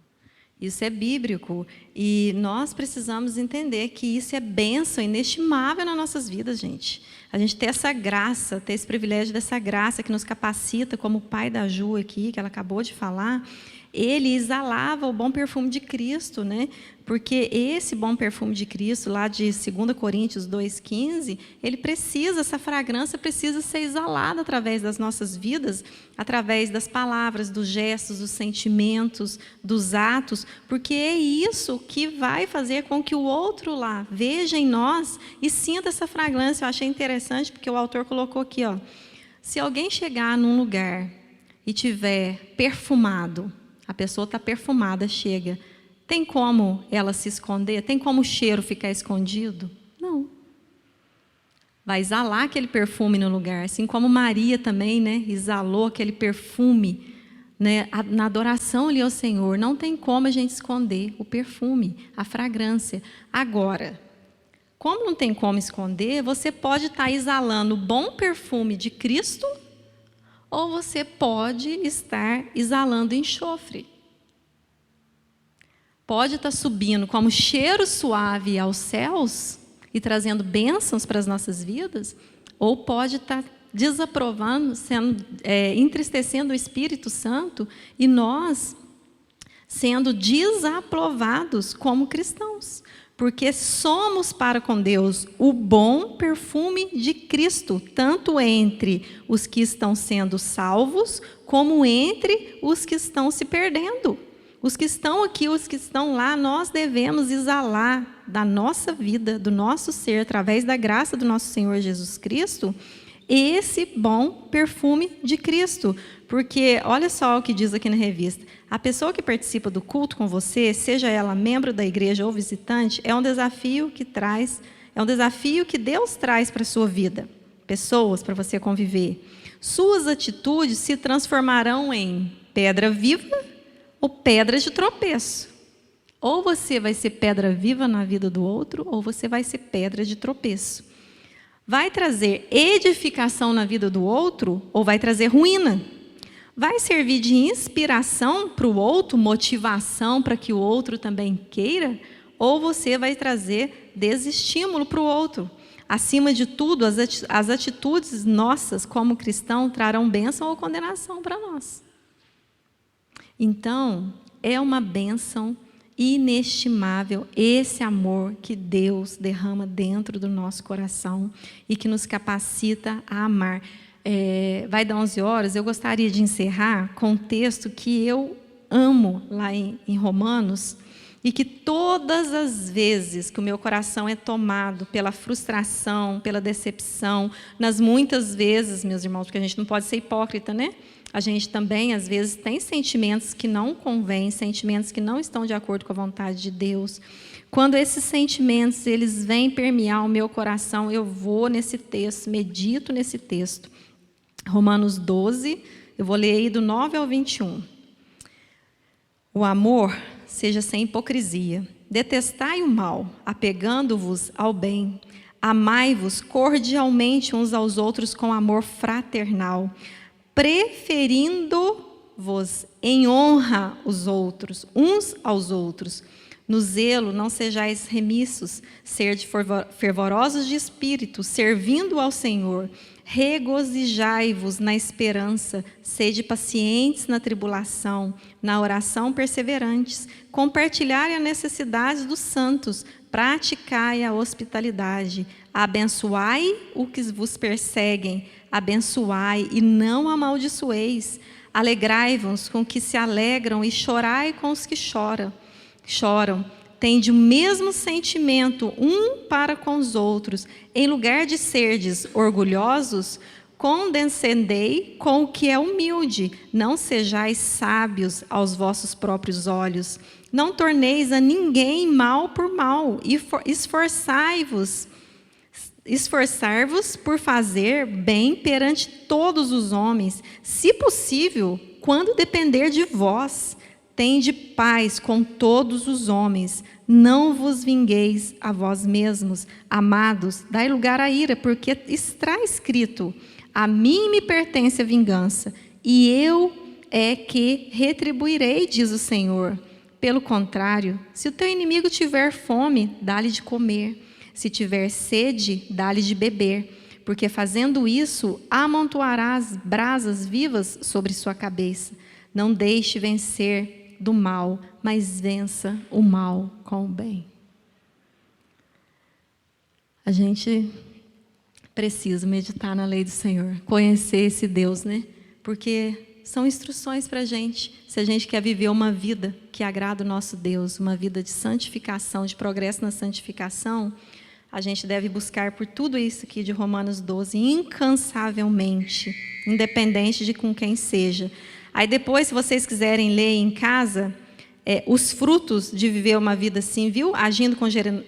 Isso é bíblico. E nós precisamos entender que isso é bênção inestimável nas nossas vidas, gente. A gente ter essa graça, ter esse privilégio dessa graça que nos capacita, como o pai da Ju aqui, que ela acabou de falar, ele exalava o bom perfume de Cristo, né? Porque esse bom perfume de Cristo, lá de 2 Coríntios 2,15, essa fragrância precisa ser exalada através das nossas vidas, através das palavras, dos gestos, dos sentimentos, dos atos, porque é isso que vai fazer com que o outro lá veja em nós e sinta essa fragrância. Eu achei interessante, porque o autor colocou aqui, ó, se alguém chegar num lugar e tiver perfumado, a pessoa está perfumada, chega. Tem como ela se esconder? Tem como o cheiro ficar escondido? Não. Vai exalar aquele perfume no lugar. Assim como Maria também, né, exalou aquele perfume, né, na adoração ali ao Senhor. Não tem como a gente esconder o perfume, a fragrância. Agora, como não tem como esconder, você pode estar exalando o bom perfume de Cristo, ou você pode estar exalando enxofre. Pode estar subindo como cheiro suave aos céus e trazendo bênçãos para as nossas vidas, ou pode estar desaprovando, entristecendo o Espírito Santo e nós sendo desaprovados como cristãos. Porque somos para com Deus o bom perfume de Cristo, tanto entre os que estão sendo salvos, como entre os que estão se perdendo. Os que estão aqui, os que estão lá, nós devemos exalar da nossa vida, do nosso ser, através da graça do nosso Senhor Jesus Cristo, esse bom perfume de Cristo. Porque, olha só o que diz aqui na revista, a pessoa que participa do culto com você, seja ela membro da igreja ou visitante, é um desafio que Deus traz para a sua vida. Pessoas para você conviver. Suas atitudes se transformarão em pedra viva ou pedra de tropeço. Ou você vai ser pedra viva na vida do outro, ou você vai ser pedra de tropeço. Vai trazer edificação na vida do outro, ou vai trazer ruína. Vai servir de inspiração para o outro, motivação para que o outro também queira, ou você vai trazer desestímulo para o outro. Acima de tudo, as atitudes nossas como cristão trarão bênção ou condenação para nós. Então, é uma bênção inestimável esse amor que Deus derrama dentro do nosso coração e que nos capacita a amar. Vai dar 11 horas, eu gostaria de encerrar com um texto que eu amo lá em Romanos, e que todas as vezes que o meu coração é tomado pela frustração, pela decepção, nas muitas vezes, meus irmãos, porque a gente não pode ser hipócrita, né? A gente também, às vezes, tem sentimentos que não convêm, sentimentos que não estão de acordo com a vontade de Deus. Quando esses sentimentos eles vêm permear o meu coração, eu vou nesse texto, medito nesse texto. Romanos 12, eu vou ler aí do 9 ao 21. O amor seja sem hipocrisia. Detestai o mal, apegando-vos ao bem. Amai-vos cordialmente uns aos outros com amor fraternal, preferindo-vos em honra os outros, uns aos outros. No zelo não sejais remissos, sede fervorosos de espírito, servindo ao Senhor. Regozijai-vos na esperança, sede pacientes na tribulação, na oração perseverantes, compartilhai a necessidade dos santos, praticai a hospitalidade, abençoai o que vos perseguem, abençoai e não amaldiçoeis, alegrai-vos com que se alegram e chorai com os que choram. Tende o mesmo sentimento um para com os outros. Em lugar de serdes orgulhosos, condescendei com o que é humilde. Não sejais sábios aos vossos próprios olhos. Não torneis a ninguém mal por mal. E esforçai-vos por fazer bem perante todos os homens. Se possível, quando depender de vós, tende paz com todos os homens, não vos vingueis a vós mesmos, amados, dai lugar à ira, porque está escrito, a mim me pertence a vingança, e eu é que retribuirei, diz o Senhor. Pelo contrário, se o teu inimigo tiver fome, dá-lhe de comer. Se tiver sede, dá-lhe de beber. Porque fazendo isso, amontoarás brasas vivas sobre sua cabeça. Não deixe vencer do mal, mas vença o mal com o bem. A gente precisa meditar na lei do Senhor, conhecer esse Deus, né? Porque são instruções para a gente, se a gente quer viver uma vida que agrada o nosso Deus, uma vida de santificação, de progresso na santificação, a gente deve buscar por tudo isso aqui de Romanos 12, incansavelmente, independente de com quem seja. Aí depois, se vocês quiserem ler em casa, os frutos de viver uma vida assim, viu? Agindo com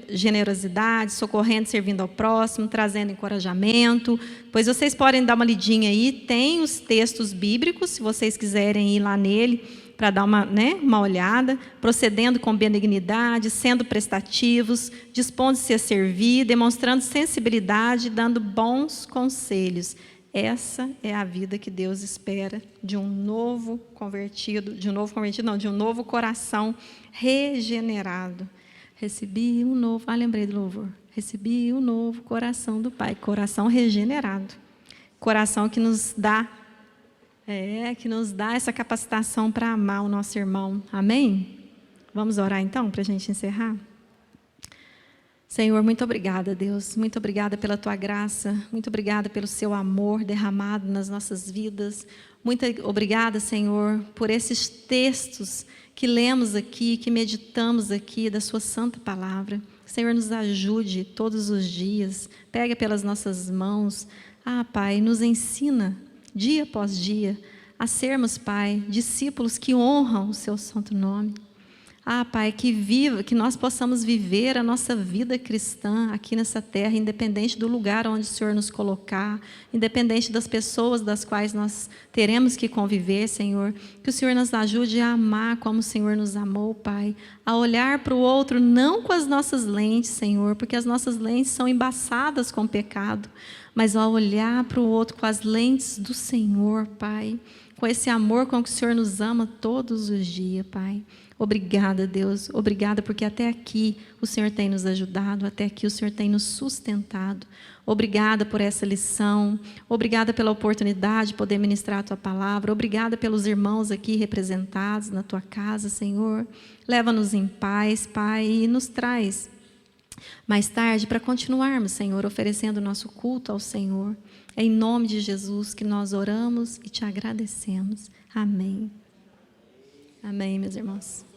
generosidade, socorrendo, servindo ao próximo, trazendo encorajamento. Pois vocês podem dar uma lidinha aí, tem os textos bíblicos, se vocês quiserem ir lá nele, para dar uma olhada, procedendo com benignidade, sendo prestativos, dispondo-se a servir, demonstrando sensibilidade, dando bons conselhos. Essa é a vida que Deus espera de um novo convertido, de um novo coração regenerado. Recebi um novo, lembrei do louvor. Recebi um novo coração do Pai, coração regenerado. Coração que nos dá essa capacitação para amar o nosso irmão. Amém? Vamos orar então, para a gente encerrar? Senhor, muito obrigada, Deus. Muito obrigada pela Tua graça. Muito obrigada pelo Seu amor derramado nas nossas vidas. Muito obrigada, Senhor, por esses textos que lemos aqui, que meditamos aqui da Sua santa palavra. Senhor, nos ajude todos os dias. Pega pelas nossas mãos. Pai, nos ensina dia após dia a sermos, Pai, discípulos que honram o Seu santo nome. Pai, que nós possamos viver a nossa vida cristã aqui nessa terra, independente do lugar onde o Senhor nos colocar, independente das pessoas das quais nós teremos que conviver, Senhor. Que o Senhor nos ajude a amar como o Senhor nos amou, Pai. A olhar para o outro, não com as nossas lentes, Senhor, porque as nossas lentes são embaçadas com o pecado, mas a olhar para o outro com as lentes do Senhor, Pai. Com esse amor com que o Senhor nos ama todos os dias, Pai. Obrigada, Deus. Obrigada porque até aqui o Senhor tem nos ajudado, até aqui o Senhor tem nos sustentado. Obrigada por essa lição. Obrigada pela oportunidade de poder ministrar a Tua palavra. Obrigada pelos irmãos aqui representados na Tua casa, Senhor. Leva-nos em paz, Pai, e nos traz mais tarde para continuarmos, Senhor, oferecendo o nosso culto ao Senhor. É em nome de Jesus que nós oramos e Te agradecemos. Amém. Amém, meus irmãos.